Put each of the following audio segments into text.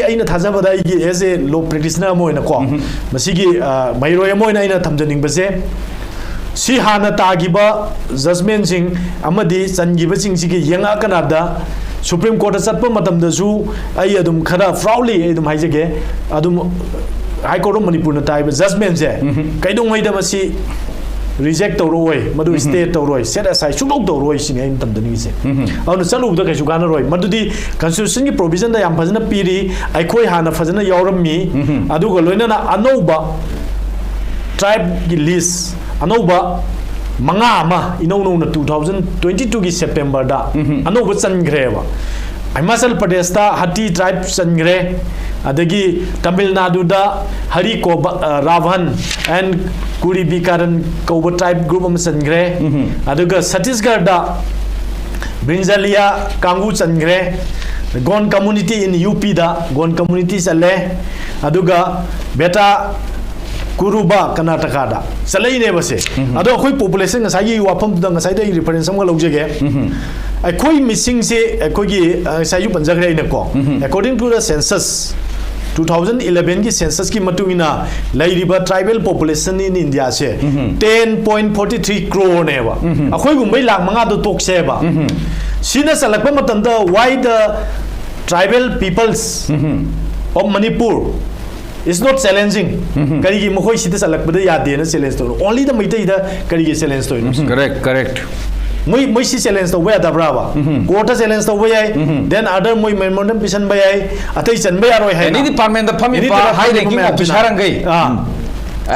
aina thajabada igi as a law practitioner moina ko masigi mairoi moina aina thamjaning base si hana tagiba judgment sing amadi changiba sing sigi yenga kanada Supreme Court satpa matam da su ai adum khara fraudly adum haijege adum High Court of Manipur na tai judgment je kaidong mai da masi reject tawroi madu state tawroi set aside sukau tawroi sini ai tam dani se aun chalu da kai sugana roi madudi constitution ki provision da yam phajana piri ai khoi hana phajana yawrammi adu go loina na anouba tribe ki list anouba manga ama inou no na 2022 ki September da anouba changreba Himachal Pradesh ta Hatti tribe changre adagi Tamil Nadu da Hari ko Ravan and Kuri Bikaran Koba tribe group am changre aduga Chhattisgarh da Brinjalia Kangu changre Gon community in UP da Gon community chale aduga beta Kuruba Karnataka da salai ne base ado khoi population ngasai gi wafam da ngasai da reference am laujege ai khoi missing se khoi gi sai yu panjagre ne ko according to the census 2011 ki census ki matungina lairiba tribal population in India se 10.43 crore ne ba akhoi gumbai lakh manga do tok se ba sina salakpa matam da why the tribal peoples of Manipur is not challenging karigi mokhoi sida salakpada yade na challenge to only the mitai da karigi challenge to correct moi si challenge to where da brava quota challenge to where then other moi memorandum pisan bayai atai chan bayar roi hai any department the phami pa high ranking officer angai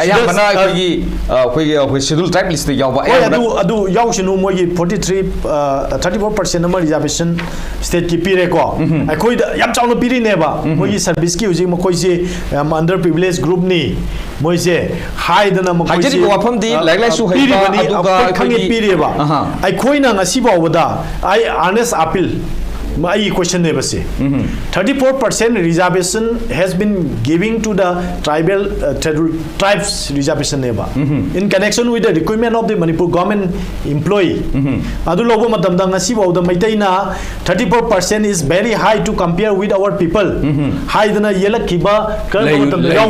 ya bana koi schedule tribe list yaw ba adu yaw sinu moi 34% number reservation state ki pire ko ai koi da yam chawno piri ne ba moi service ki uji mo koi se under privileged group ni moi se high da na mo koi se wafam di like su hai ba aduga khange pire ba ai koi na ngasi ba wada ai honest appeal my question never say 34% reservation has been giving to the tribal tribes reservation never in connection with the requirement of the Manipur government employee adu logo matam da ngasi ba da maitai na 34% is very high to compare with our people high dana yelak kiba kal matam da yaw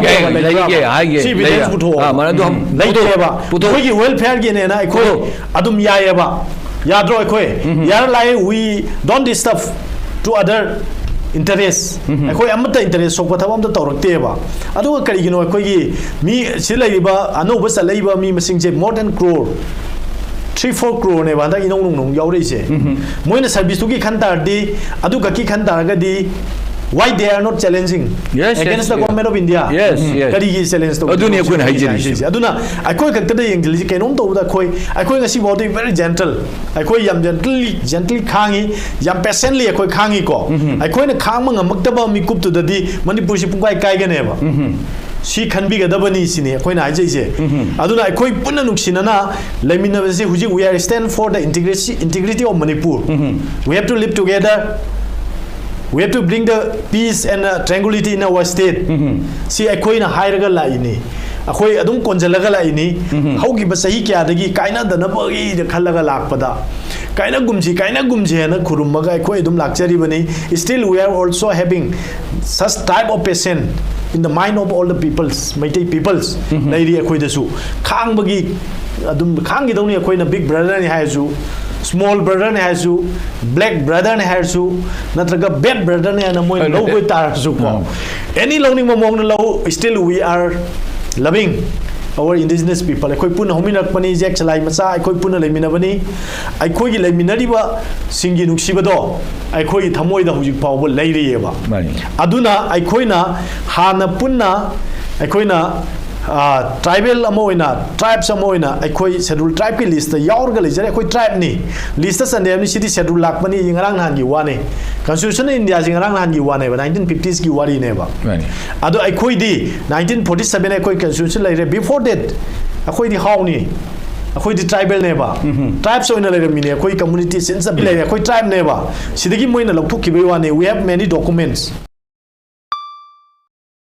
si evidence putho manadum laiteba putho gi welfare gi ne na khoi adum yaeba yadro khoi yar lai we don't disturb to other interest khoi amata interest sok pathabam da tawrakte ba adu kari gino khoi gi mi silaiba anu ba salaiba mi masing je more than crore 3-4 crore ne ba da inong nong yaurei se moina service tu ki khantar di adu ka ki khantar ga di why they are not challenging against the government of India kari gi challenge to aduni ko na hygiene aduna ai koi kakta da yeng jili kenom to da khoi ai koi ngasi bo very gentle ai koi yam gently khangi yam patiently ai koi khangi ko ai koi na khang ma ngamak da ba mi kup tu da di Manipur si pungkai kai ga ne ba si khanbi ga da bani sine khoi na ai jai je aduna ai koi punna nuksina na lemina se huji we are stand for the integrity of Manipur we have to live together. We have to bring the peace and tranquility in our state. See, I koi na higher la ini. Akoi adum konjalaga la ini. How gi basahi kya dagi kaina da na bagi de khalaga lak pada. Kaina gumji na kurummaga koi adum lakchari bani. Still, we are also having such type of patient in the mind of all the peoples, Maitai peoples. Nairi akoi dasu. Khang bagi adum khang gi dawni akoi na big brother ni hai su. Small brother ne hai su black brother ne hai su natraga bad brother ne na moi low koi tar su ko any learning mong na low still we are loving our indigenous people koi pun hominak pani jek chalai macha koi pun leimina bani ai koi gi leiminari ba singi nuksi ba do ai koi thamoi da hujik paw bo leiri ye ba aduna ai koi na hana punna ai koi na tribal amoina tribes amoina akoi schedule tribe ki list yaur ga lejare akoi tribe ni list sa ne ni city schedule lakmani ngarang han gi wane constitution India jing ngarang han gi wane ba 1950s gi wari ne ba ado akoi di 1947 akoi constitution laire before that akoi di how ni akoi di tribal ne ba tribes oina laire mi ne akoi community sense bi laire akoi tribe ne ba sidagi moina lokthok ki be wane we have many documents